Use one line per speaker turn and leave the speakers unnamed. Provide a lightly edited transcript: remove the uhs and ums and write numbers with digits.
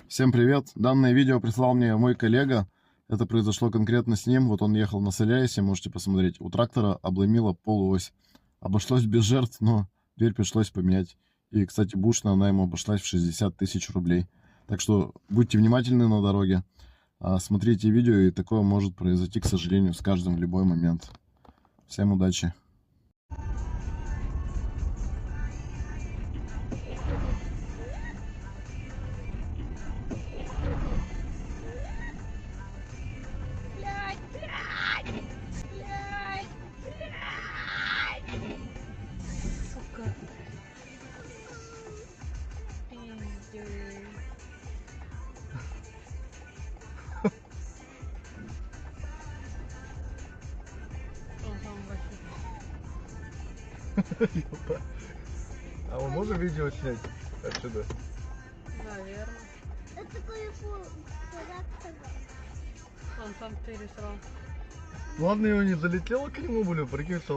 Всем привет! Данное видео прислал мне мой коллега. Это произошло конкретно с ним. Вот он ехал на Солярисе, можете посмотреть. У трактора обломила полуось. Обошлось без жертв, но дверь пришлось поменять. И, кстати, бушная она ему обошлась в 60 тысяч рублей. Так что будьте внимательны на дороге. Смотрите видео, и такое может произойти, к сожалению, с каждым в любой момент. Всем удачи!
Сука. Пиздец. Он там вообще.
А мы можем видео снять отсюда?
Наверное.
Это такой трактор.
Он там пересрал.
Ладно, его не залетело к нему, блин, прикинь, что